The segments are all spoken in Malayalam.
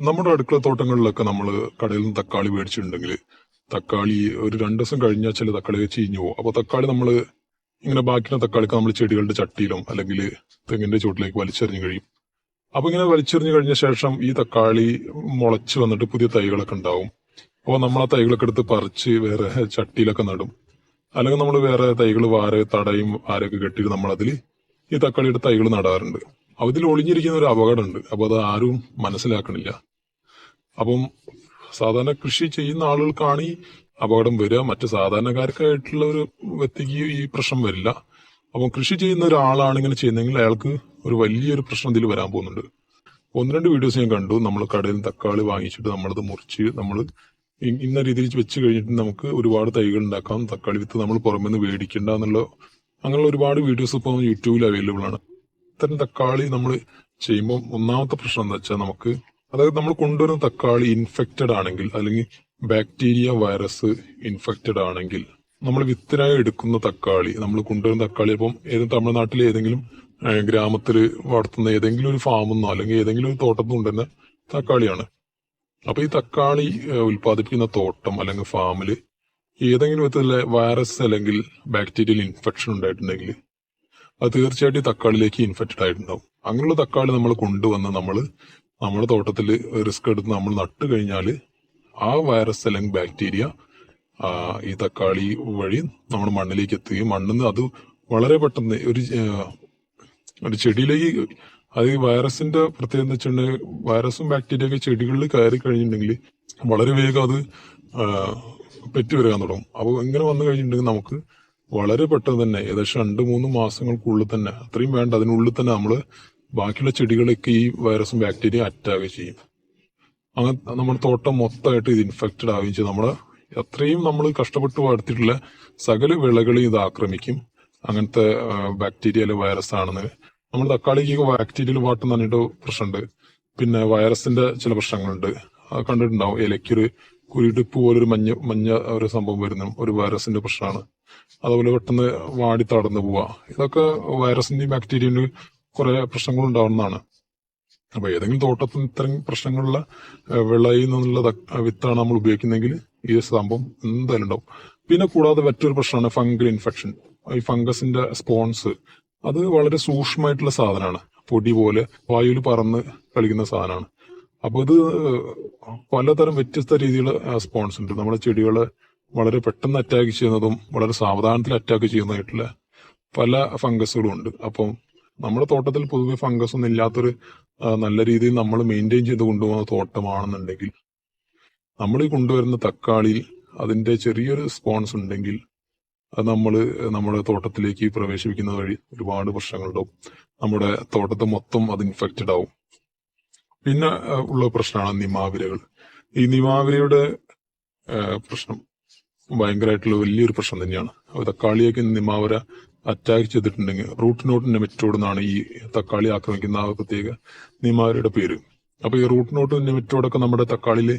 നമ്മുടെ അടുക്കള തോട്ടങ്ങളിലൊക്കെ നമ്മൾ കടയിൽ നിന്ന് തക്കാളി മേടിച്ചിട്ടുണ്ടെങ്കിൽ തക്കാളി ഒരു 2 ദിവസം കഴിഞ്ഞാൽ ചില തക്കാളി ചീഞ്ഞു പോകും. അപ്പോൾ തക്കാളി നമ്മൾ ഇങ്ങനെ ബാക്കിയുള്ള തക്കാളിക്ക് നമ്മൾ ചെടികളുടെ ചട്ടിയിലോ അല്ലെങ്കിൽ തെങ്ങിന്റെ ചുവട്ടിലേക്ക് വലിച്ചെറിഞ്ഞു കഴിയും. അപ്പോൾ ഇങ്ങനെ വലിച്ചെറിഞ്ഞു കഴിഞ്ഞ ശേഷം ഈ തക്കാളി മുളച്ച് വന്നിട്ട് പുതിയ തൈകളൊക്കെ ഉണ്ടാവും. അപ്പോൾ നമ്മൾ ആ തൈകളൊക്കെ എടുത്ത് പറിച്ച് വേറെ ചട്ടിയിലൊക്കെ നടും. അല്ലെങ്കിൽ നമ്മൾ വേറെ തൈകൾ തടയും വാരയൊക്കെ കെട്ടിയിട്ട് നമ്മളതിൽ ഈ തക്കാളിയുടെ തൈകൾ നടാറുണ്ട്. അതിൽ ഒളിഞ്ഞിരിക്കുന്ന ഒരു അപകടമുണ്ട്. അപ്പോൾ അത് ആരും മനസ്സിലാക്കണില്ല. അപ്പം സാധാരണ കൃഷി ചെയ്യുന്ന ആളുകൾക്കാണ് ഈ അപകടം വരിക. മറ്റ് സാധാരണക്കാർക്കായിട്ടുള്ള ഒരു വ്യക്തിക്ക് ഈ പ്രശ്നം വരില്ല. അപ്പം കൃഷി ചെയ്യുന്ന ഒരാളാണ് ഇങ്ങനെ ചെയ്യുന്നതെങ്കിൽ അയാൾക്ക് ഒരു വലിയൊരു പ്രശ്നം ഇതിൽ വരാൻ പോകുന്നുണ്ട്. 1-2 വീഡിയോസ് ഞാൻ കണ്ടു. നമ്മൾ കടയിൽ നിന്ന് തക്കാളി വാങ്ങിച്ചിട്ട് നമ്മളത് മുറിച്ച് നമ്മൾ ഇന്ന രീതിയിൽ വെച്ച് കഴിഞ്ഞിട്ട് നമുക്ക് ഒരുപാട് തൈകൾ ഉണ്ടാക്കാം. തക്കാളി വിത്ത് നമ്മൾ പുറമെ നിന്ന് മേടിക്കേണ്ട അങ്ങനെയുള്ള ഒരുപാട് വീഡിയോസ് ഇപ്പോൾ യൂട്യൂബിൽ അവൈലബിൾ ആണ്. ഇത്തരം തക്കാളി നമ്മൾ ചെയ്യുമ്പോൾ ഒന്നാമത്തെ പ്രശ്നം എന്താ വെച്ചാൽ അതായത് നമ്മൾ കൊണ്ടുവരുന്ന തക്കാളി ഇൻഫെക്റ്റഡ് ആണെങ്കിൽ അല്ലെങ്കിൽ ബാക്ടീരിയ വൈറസ് ഇൻഫെക്റ്റഡ് ആണെങ്കിൽ നമ്മൾ വിത്തിനായി എടുക്കുന്ന തക്കാളി നമ്മൾ കൊണ്ടുവരുന്ന തക്കാളി ഇപ്പം തമിഴ്നാട്ടിലെ ഏതെങ്കിലും ഗ്രാമത്തിൽ വളർത്തുന്ന ഏതെങ്കിലും ഒരു ഫാമിൽ നിന്നോ അല്ലെങ്കിൽ ഏതെങ്കിലും ഒരു തോട്ടത്തിൽ കൊണ്ടുവരുന്ന തക്കാളിയാണ്. അപ്പൊ ഈ തക്കാളി ഉൽപ്പാദിപ്പിക്കുന്ന തോട്ടം അല്ലെങ്കിൽ ഫാമിൽ ഏതെങ്കിലും വിധത്തിലെ വൈറസ് അല്ലെങ്കിൽ ബാക്ടീരിയൽ ഇൻഫെക്ഷൻ ഉണ്ടായിട്ടുണ്ടെങ്കിൽ അത് തീർച്ചയായിട്ടും തക്കാളിയിലേക്ക് ഇൻഫെക്റ്റഡ് ആയിട്ടുണ്ടാവും. അങ്ങനെയുള്ള തക്കാളി നമ്മൾ കൊണ്ടുവന്ന് നമ്മുടെ തോട്ടത്തിൽ റിസ്ക് എടുത്ത് നമ്മൾ നട്ട് കഴിഞ്ഞാൽ ആ വൈറസ് അല്ലെങ്കിൽ ബാക്ടീരിയ ഈ തക്കാളി വഴി നമ്മുടെ മണ്ണിലേക്ക് എത്തുകയും മണ്ണിൽ നിന്ന് അത് വളരെ പെട്ടെന്ന് ഒരു ചെടിയിലേക്ക് അത് വൈറസിന്റെ പ്രത്യേകത എന്ന് വെച്ചിട്ടുണ്ടെങ്കിൽ വൈറസും ബാക്ടീരിയ ഒക്കെ ചെടികളിൽ കയറി കഴിഞ്ഞിട്ടുണ്ടെങ്കിൽ വളരെ വേഗം അത് പെറ്റു വരാൻ തുടങ്ങും. അപ്പോൾ ഇങ്ങനെ വന്നു കഴിഞ്ഞിട്ടുണ്ടെങ്കിൽ നമുക്ക് വളരെ പെട്ടെന്ന് തന്നെ ഏകദേശം 2-3 മാസങ്ങൾക്കുള്ളിൽ തന്നെ അത്രയും വേണ്ട അതിനുള്ളിൽ തന്നെ നമ്മൾ ബാക്കിയുള്ള ചെടികളൊക്കെ ഈ വൈറസും ബാക്ടീരിയ അറ്റാക്ക് ചെയ്യും. അങ്ങനെ നമ്മുടെ തോട്ടം മൊത്തമായിട്ട് ഇത് ഇൻഫെക്റ്റഡ് ആവുകയും ചെയ്യും. അത്രയും നമ്മൾ കഷ്ടപ്പെട്ട് വളർത്തിയിട്ടുള്ള സകല വിളകളെയും ഇത് ആക്രമിക്കും. അങ്ങനത്തെ ബാക്ടീരിയ അല്ലെങ്കിൽ വൈറസ് ആണെന്ന് നമ്മൾ തക്കാളിക്ക് ബാക്ടീരിയൽ വാട്ടം പറഞ്ഞിട്ട് പ്രശ്നമുണ്ട്. പിന്നെ വൈറസിന്റെ ചില പ്രശ്നങ്ങളുണ്ട്. അത് കണ്ടിട്ടുണ്ടാവും. ഇലയ്ക്കൊരു കുരുടിപ്പ് പോലൊരു മഞ്ഞ ഒരു സംഭവം വരുന്ന ഒരു വൈറസിന്റെ പ്രശ്നമാണ്. അതുപോലെ പെട്ടെന്ന് വാടി തടന്നു പോവുക. ഇതൊക്കെ വൈറസിന്റെയും ബാക്ടീരിയന്റെയും കുറെ പ്രശ്നങ്ങൾ ഉണ്ടാവുന്നതാണ്. അപ്പൊ ഏതെങ്കിലും തോട്ടത്തിൽ ഇത്തരം പ്രശ്നങ്ങളുള്ള വിളയിൽ നിന്നുള്ള വിത്താണ് നമ്മൾ ഉപയോഗിക്കുന്നതെങ്കിൽ ഈ സംഭവം എന്തായാലും ഉണ്ടാവും. പിന്നെ കൂടാതെ മറ്റൊരു പ്രശ്നമാണ് ഫംഗൽ ഇൻഫെക്ഷൻ. ഈ ഫംഗസിന്റെ സ്പോൺസ് അത് വളരെ സൂക്ഷ്മമായിട്ടുള്ള സാധനമാണ്. പൊടി പോലെ വായുവിൽ പറന്ന് കളിക്കുന്ന സാധനമാണ്. അപ്പൊ ഇത് പലതരം വ്യത്യസ്ത രീതിയിലുള്ള സ്പോൺസ് ഉണ്ട്. നമ്മുടെ ചെടികളെ വളരെ പെട്ടെന്ന് അറ്റാക്ക് ചെയ്യുന്നതും വളരെ സാവധാനത്തിൽ അറ്റാക്ക് ചെയ്യുന്നതായിട്ടുള്ള പല ഫംഗസുകളും ഉണ്ട്. അപ്പം നമ്മുടെ തോട്ടത്തിൽ പൊതുവെ ഫംഗസ് ഒന്നും ഇല്ലാത്തൊരു നല്ല രീതിയിൽ നമ്മൾ മെയിൻറ്റെയിൻ ചെയ്ത് കൊണ്ടുപോകുന്ന തോട്ടമാണെന്നുണ്ടെങ്കിൽ നമ്മൾ ഈ കൊണ്ടുവരുന്ന തക്കാളിയിൽ അതിന്റെ ചെറിയൊരു സ്പോൺസ് ഉണ്ടെങ്കിൽ അത് നമ്മുടെ തോട്ടത്തിലേക്ക് പ്രവേശിപ്പിക്കുന്നത് വഴി ഒരുപാട് പ്രശ്നങ്ങളുണ്ടാവും. നമ്മുടെ തോട്ടത്തെ മൊത്തം അത് ഇൻഫെക്റ്റഡ് ആവും. പിന്നെ ഉള്ള പ്രശ്നമാണ് നിമാവിരകൾ. ഈ നിമാവിരയുടെ പ്രശ്നം ഭയങ്കരമായിട്ടുള്ള വലിയൊരു പ്രശ്നം തന്നെയാണ്. തക്കാളിയൊക്കെ നിമാവര അറ്റാക്ക് ചെയ്തിട്ടുണ്ടെങ്കിൽ റൂട്ട് നോട്ട് നെമറ്റോഡ് എന്നാണ് ഈ തക്കാളി ആക്രമിക്കുന്ന ആ പ്രത്യേക നിമാവരയുടെ പേര്. അപ്പൊ ഈ റൂട്ട് നോട്ട് നെമറ്റോഡൊക്കെ നമ്മുടെ തക്കാളിയിൽ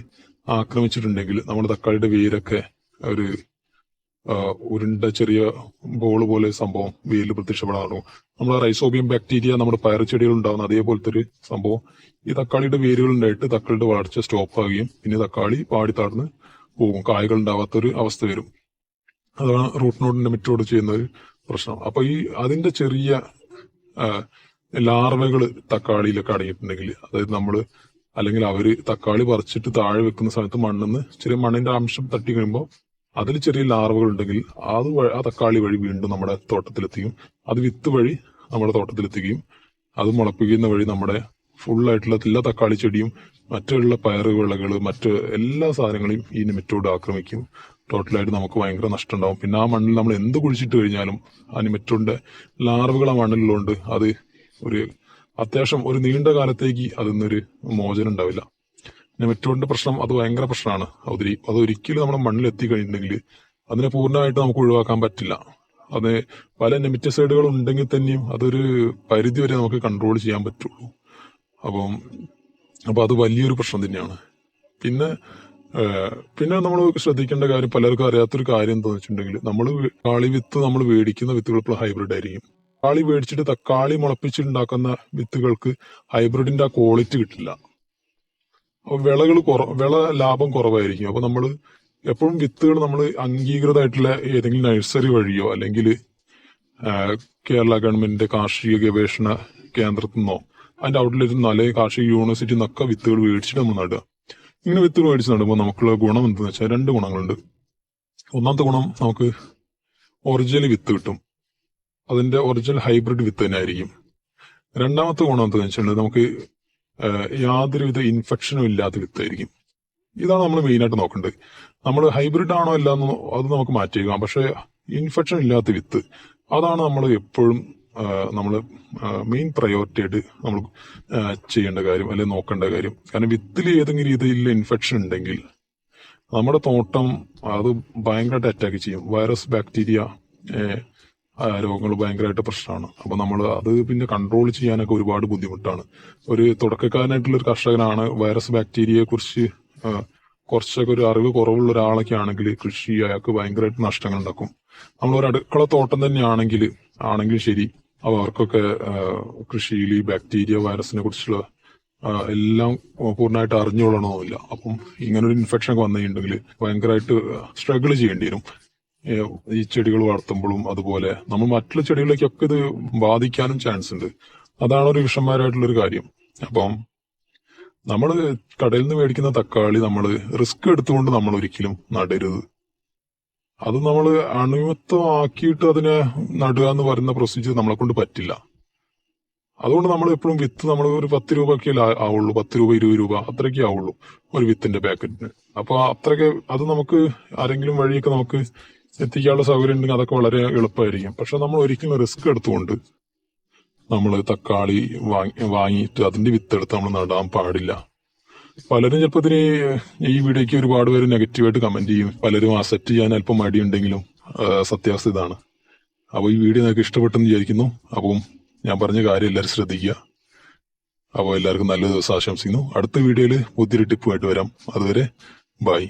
ആക്രമിച്ചിട്ടുണ്ടെങ്കിൽ നമ്മുടെ തക്കാളിയുടെ വേരൊക്കെ ഒരു ഉരുണ്ട ചെറിയ ബോൾ പോലെ സംഭവം വേരിൽ പ്രത്യക്ഷപ്പെടാറുണ്ടോ. നമ്മുടെ റൈസോബിയം ബാക്ടീരിയ നമ്മുടെ പയറുചെടികൾ ഉണ്ടാകുന്ന അതേപോലത്തെ ഒരു സംഭവം ഈ തക്കാളിയുടെ വേരുകൾ ഉണ്ടായിട്ട് തക്കാളിയുടെ വളർച്ച സ്റ്റോപ്പ് ആവുകയും പിന്നെ തക്കാളി പാടി താഴ്ന്ന് പോകും. കായ്കൾ ഉണ്ടാവാത്തൊരു അവസ്ഥ വരും. അതാണ് റൂട്ട് നോട്ടിന്റെ മെറ്റോഡ് ചെയ്യുന്ന ഒരു പ്രശ്നം. അപ്പൊ അതിന്റെ ചെറിയ ലാർവകൾ തക്കാളിയിലൊക്കെ അടങ്ങിയിട്ടുണ്ടെങ്കിൽ അതായത് അല്ലെങ്കിൽ അവര് തക്കാളി പറിച്ചിട്ട് താഴെ വെക്കുന്ന സമയത്ത് മണ്ണിന്ന് ചെറിയ മണ്ണിന്റെ അംശം തട്ടി കഴിയുമ്പോൾ അതിൽ ചെറിയ ലാർവകൾ ഉണ്ടെങ്കിൽ ആ തക്കാളി വഴി വീണ്ടും നമ്മുടെ തോട്ടത്തിലെത്തിക്കും. അത് വിത്ത് വഴി നമ്മുടെ തോട്ടത്തിലെത്തിക്കുകയും അത് മുളപ്പിക്കുന്ന വഴി നമ്മുടെ ഫുള്ളായിട്ടുള്ള എല്ലാ തക്കാളി ചെടിയും മറ്റുള്ള പയറ് വിളകൾ മറ്റ് എല്ലാ സാധനങ്ങളെയും ഈ നിമറ്റോഡ് ആക്രമിക്കും. ടോട്ടലായിട്ട് നമുക്ക് ഭയങ്കര നഷ്ടം ഉണ്ടാവും. പിന്നെ ആ മണ്ണിൽ നമ്മൾ എന്ത് കുഴിച്ചിട്ട് കഴിഞ്ഞാലും ആ നിമറ്റോഡിന്റെ ലാർവകൾ ആ മണ്ണിലുള്ളതുകൊണ്ട് അത് അത്യാവശ്യം ഒരു നീണ്ട കാലത്തേക്ക് അതിന്നൊരു മോചനം ഉണ്ടാവില്ല. നെമറ്റോഡിന്റെ പ്രശ്നം അത് ഭയങ്കര പ്രശ്നമാണ്. അതൊരിക്കലും നമ്മുടെ മണ്ണിൽ എത്തി കഴിഞ്ഞിട്ടുണ്ടെങ്കിൽ അതിനെ പൂർണ്ണമായിട്ട് നമുക്ക് ഒഴിവാക്കാൻ പറ്റില്ല. അത് പല നെമറ്റസൈഡുകൾ ഉണ്ടെങ്കിൽ തന്നെയും അതൊരു പരിധി വരെ നമുക്ക് കൺട്രോൾ ചെയ്യാൻ പറ്റുള്ളൂ. അപ്പൊ അത് വലിയൊരു പ്രശ്നം തന്നെയാണ്. പിന്നെ നമ്മൾ ശ്രദ്ധിക്കേണ്ട കാര്യം, പലർക്കും അറിയാത്തൊരു കാര്യം എന്താണെന്ന് വെച്ചിട്ടുണ്ടെങ്കിൽ തക്കാളി വിത്ത് നമ്മൾ മേടിക്കുന്ന വിത്തുകൾ ഇപ്പോൾ ഹൈബ്രിഡ് ആയിരിക്കും. തക്കാളി മേടിച്ചിട്ട് തക്കാളി മുളപ്പിച്ചിട്ടുണ്ടാക്കുന്ന വിത്തുകൾക്ക് ഹൈബ്രിഡിന്റെ ആ ക്വാളിറ്റി കിട്ടില്ല. വിള ലാഭം കുറവായിരിക്കും. അപ്പൊ നമ്മൾ എപ്പോഴും വിത്തുകൾ നമ്മൾ അംഗീകൃതമായിട്ടുള്ള ഏതെങ്കിലും നഴ്സറി വഴിയോ അല്ലെങ്കിൽ കേരള ഗവൺമെന്റിന്റെ കാർഷിക ഗവേഷണ കേന്ദ്രത്തിൽ നിന്നോ അതിന്റെ ഔട്ട്ലെറ്റിൽ നിന്നോ അല്ലെങ്കിൽ കാർഷിക യൂണിവേഴ്സിറ്റിയിൽ നിന്നൊക്കെ വിത്തുകൾ മേടിച്ചിട്ട് നമ്മൾ നടുക. ഇങ്ങനെ വിത്തുകൾ മേടിച്ച് നടുമ്പോൾ നമുക്കുള്ള ഗുണം എന്തെന്ന് വെച്ചാൽ 2 ഗുണങ്ങളുണ്ട്. ഒന്നാമത്തെ ഗുണം, നമുക്ക് ഒറിജിനൽ വിത്ത് കിട്ടും. അതിന്റെ ഒറിജിനൽ ഹൈബ്രിഡ് വിത്ത് തന്നെ ആയിരിക്കും. രണ്ടാമത്തെ ഗുണം എന്താണെന്ന് വെച്ചിട്ടുണ്ടെങ്കിൽ നമുക്ക് യാതൊരുവിധ ഇൻഫെക്ഷനും ഇല്ലാത്ത വിത്തായിരിക്കും. ഇതാണ് നമ്മൾ മെയിനായിട്ട് നോക്കേണ്ടത്. നമ്മൾ ഹൈബ്രിഡ് ആണോ അല്ലാന്നോ അത് നമുക്ക് മാറ്റിയേക്കാം, പക്ഷെ ഇൻഫെക്ഷൻ ഇല്ലാത്ത വിത്ത് അതാണ് നമ്മൾ എപ്പോഴും നമ്മൾ മെയിൻ പ്രയോറിറ്റി ആയിട്ട് നമ്മൾ ചെയ്യേണ്ട കാര്യം അല്ലെങ്കിൽ നോക്കേണ്ട കാര്യം. കാരണം വിത്തിൽ ഏതെങ്കിലും രീതിയിലുള്ള ഇൻഫെക്ഷൻ ഉണ്ടെങ്കിൽ നമ്മുടെ തോട്ടം അത് ഭയങ്കരമായിട്ട് അറ്റാക്ക് ചെയ്യും. വൈറസ്, ബാക്ടീരിയ രോഗങ്ങൾ ഭയങ്കരമായിട്ട് പ്രശ്നമാണ്. അപ്പൊ നമ്മൾ അത് പിന്നെ കൺട്രോൾ ചെയ്യാനൊക്കെ ഒരുപാട് ബുദ്ധിമുട്ടാണ്. ഒരു തുടക്കക്കാരനായിട്ടുള്ള ഒരു കർഷകനാണ് വൈറസ്, ബാക്ടീരിയയെ കുറിച്ച് കുറച്ചൊക്കെ ഒരു അറിവ് കുറവുള്ള ഒരാളൊക്കെ ആണെങ്കിൽ കൃഷി അയാൾക്ക് ഭയങ്കരമായിട്ട് നഷ്ടങ്ങൾ ഉണ്ടാക്കും. നമ്മളൊരു അടുക്കള തോട്ടം തന്നെയാണെങ്കിൽ ശരി, അവർക്കൊക്കെ കൃഷിയിൽ ഈ ബാക്ടീരിയ, വൈറസിനെ കുറിച്ചുള്ള എല്ലാം പൂർണ്ണമായിട്ട് അറിഞ്ഞുകൊള്ളണമെന്നില്ല. അപ്പം ഇങ്ങനൊരു ഇൻഫെക്ഷൻ ഒക്കെ വന്നിട്ടുണ്ടെങ്കിൽ ഭയങ്കരമായിട്ട് സ്ട്രഗിൾ ചെയ്യേണ്ടി വരും ഈ ചെടികൾ വളർത്തുമ്പോഴും. അതുപോലെ നമ്മൾ മറ്റുള്ള ചെടികളിലേക്കൊക്കെ ഇത് ബാധിക്കാനും ചാൻസ് ഉണ്ട്. അതാണ് ഒരു വിഷമകരമായിട്ടുള്ളൊരു കാര്യം. അപ്പം നമ്മൾ കടയിൽ നിന്ന് മേടിക്കുന്ന തക്കാളി നമ്മൾ റിസ്ക് എടുത്തുകൊണ്ട് നമ്മൾ ഒരിക്കലും നടരുത്. അത് നമ്മൾ അണിമത്വമാക്കിയിട്ട് അതിനെ നടുക എന്ന് പറയുന്ന പ്രൊസീജിയർ നമ്മളെ കൊണ്ട് പറ്റില്ല. അതുകൊണ്ട് നമ്മൾ എപ്പോഴും വിത്ത് നമ്മൾ ഒരു 10 രൂപയൊക്കെ ആവുള്ളൂ, 10 രൂപ 20 രൂപ അത്രയൊക്കെ ആവുള്ളൂ ഒരു വിത്തിന്റെ പാക്കറ്റിന്. അപ്പൊ അത്രയൊക്കെ അത് നമുക്ക് ആരെങ്കിലും വഴിയൊക്കെ നമുക്ക് എത്തിക്കാനുള്ള സൗകര്യം ഉണ്ടെങ്കിൽ അതൊക്കെ വളരെ എളുപ്പമായിരിക്കും. പക്ഷെ നമ്മൾ ഒരിക്കലും റിസ്ക് എടുത്തുകൊണ്ട് നമ്മൾ തക്കാളി വാങ്ങിയിട്ട് അതിന്റെ വിത്തെടുത്ത് നമ്മൾ നടാൻ പാടില്ല. പലരും ചിലപ്പോൾ ഈ വീഡിയോയ്ക്ക് ഒരുപാട് പേര് നെഗറ്റീവായിട്ട് കമന്റ് ചെയ്യും. പലരും അക്സെപ്റ്റ് ചെയ്യാൻ അല്പം മടിയുണ്ടെങ്കിലും സത്യാവസ്ഥ ഇതാണ്. അപ്പോൾ ഈ വീഡിയോ നിങ്ങൾക്ക് ഇഷ്ടപ്പെട്ടെന്ന് വിചാരിക്കുന്നു. അപ്പം ഞാൻ പറഞ്ഞ കാര്യം എല്ലാവരും ശ്രദ്ധിക്കുക. അപ്പോൾ എല്ലാവർക്കും നല്ല ദിവസം ആശംസിക്കുന്നു. അടുത്ത വീഡിയോയിൽ പുതിയൊരു ടിപ്പുമായിട്ട് വരാം. അതുവരെ ബൈ.